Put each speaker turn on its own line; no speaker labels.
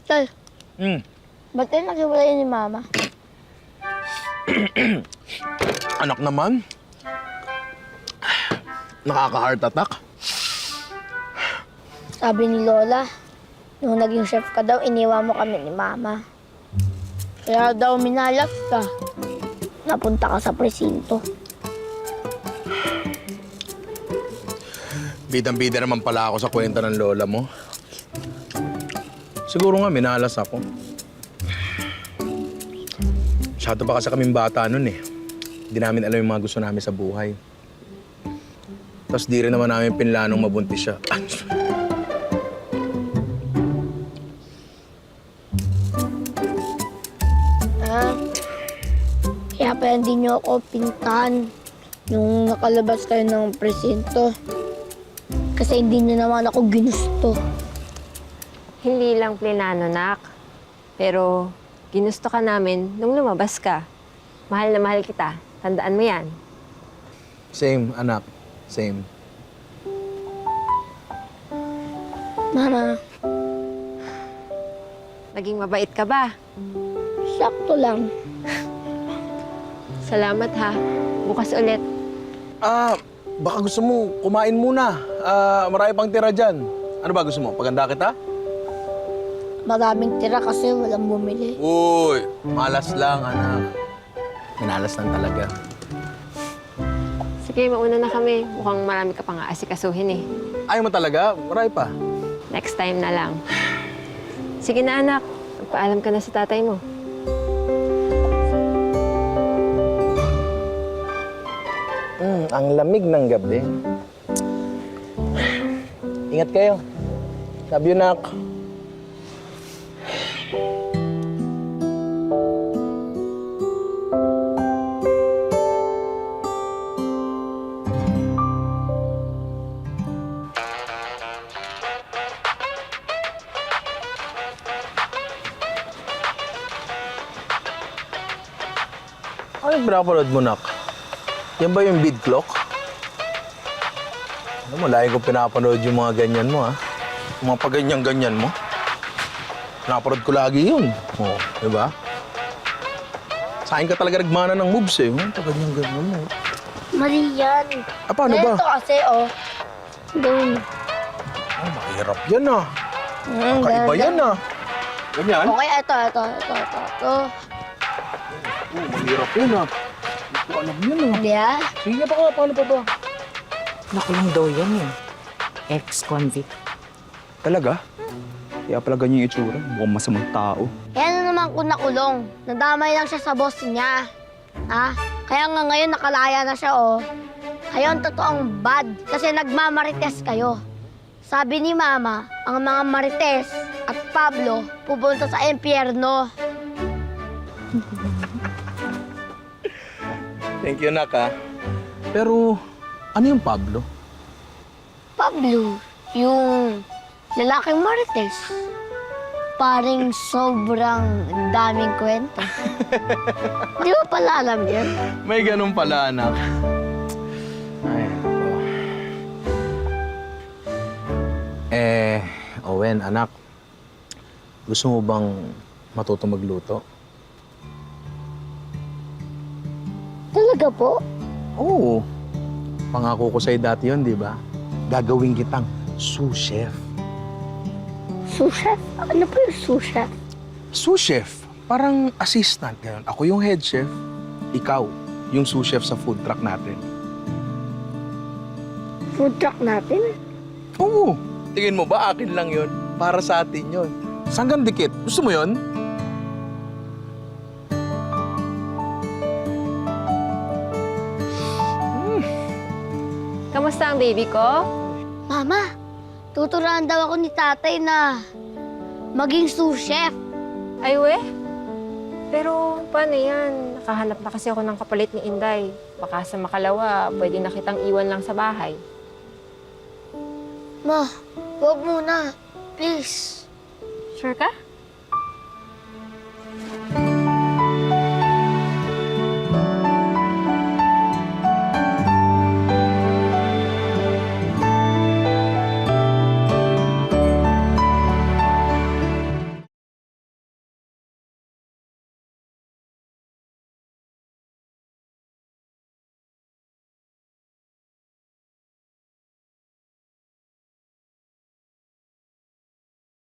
Tay,
Hmm.
ba't tayo naghiwalay ni Mama?
Anak naman. Nakaka-heart attack.
Sabi ni Lola, nung naging chef ka daw, iniwan mo kami ni Mama. Kaya daw minalas ka. Napunta ka sa presinto.
Bidang-bida naman pala ako sa kwento ng lola mo. Siguro nga, minalas ako. Masyado pa kasi kaming bata nun eh. Hindi namin alam yung mga gusto namin sa buhay. Tapos di rin naman namin pinlanong mabuntis siya.
Kaya pala hindi niyo ako pintahan nung nakalabas kayo ng presinto. Kasi hindi niyo naman ako ginusto.
Hindi lang plinano, nak. Pero ginusto ka namin nung lumabas ka. Mahal na mahal kita. Tandaan mo yan.
Same, anak. Same.
Mama,
Naging mabait ka ba?
sakto lang.
Salamat ha. Bukas ulit.
Baka gusto mo kumain muna. Marami pang tira dyan. Ano ba gusto mo? Paganda kita?
Maraming tira kasi walang bumili.
Uy, malas lang, anak. Minalas lang talaga.
Sige, mauna na kami. Mukhang marami ka pang aasikasuhin eh.
Ayaw mo talaga? Marami pa.
Next time na lang. Sige na, anak. Magpaalam ka na sa tatay mo.
Ang lamig ng gabi. Ingat kayo. Love you, nak. Ano pinapanood mo, nak? Yan ba yung bead clock? Alam mo, lagi ko pinapanood yung mga ganyan mo, ha? Yung mga paganyan-ganyan mo. Pinapanood ko lagi yun. Oo, di ba? Sa akin ka talaga nagmana ng moves, eh. Yung paganyan-ganyan mo.
Mali yan.
Paano ba?
Ito kasi, oh. Doon.
Oh, mahirap yan, ah. Kakaiba yan, ah. Ganyan?
Okay, ito.
Oh, mahirap yan, ah. Hindi ko alam yan, ah.
Hindi ah.
Sige pa ka, paano pa ba?
Nakulong daw yan eh. Ex-convict.
Talaga? Kaya pala ganyan yung itsura. Mukhang masamang tao.
Eh ano naman kung nakulong? Nadamay lang siya sa boss niya. Ha? Kaya nga ngayon nakalaya na siya, oh. Kayo ang totoong bad kasi nagmamarites kayo. Sabi ni Mama, ang mga Marites at Pablo pupunta sa impyerno.
Thank you, nak, ha. Pero, ano yung Pablo?
Pablo, yung lalaking Marites. Paring sobrang daming kwento. Di ba pala alam yan?
May ganun pala, anak. Ay, ako. Owen, anak. Gusto mo bang matuto magluto?
Talaga po?
Oo. Pangako ko sa'yo dati yun, di ba? Gagawin kitang sous chef.
Sous chef? Ano po yung sous chef?
Sous chef? Parang assistant. Ganun. Ako yung head chef. Ikaw, yung sous chef sa food truck natin.
Food truck natin?
Oo. Tingin mo ba akin lang yun? Para sa atin yun. Sanggang dikit. Gusto mo yun?
Kamusta ang baby ko?
Mama, tuturuan daw ako ni tatay na maging sous chef.
Ay, we. Pero paano yan? Nakahanap na kasi ako ng kapalit ni Inday. Baka sa makalawa, pwede na kitang iwan lang sa bahay.
Ma, huwag muna. Please.
Sure ka?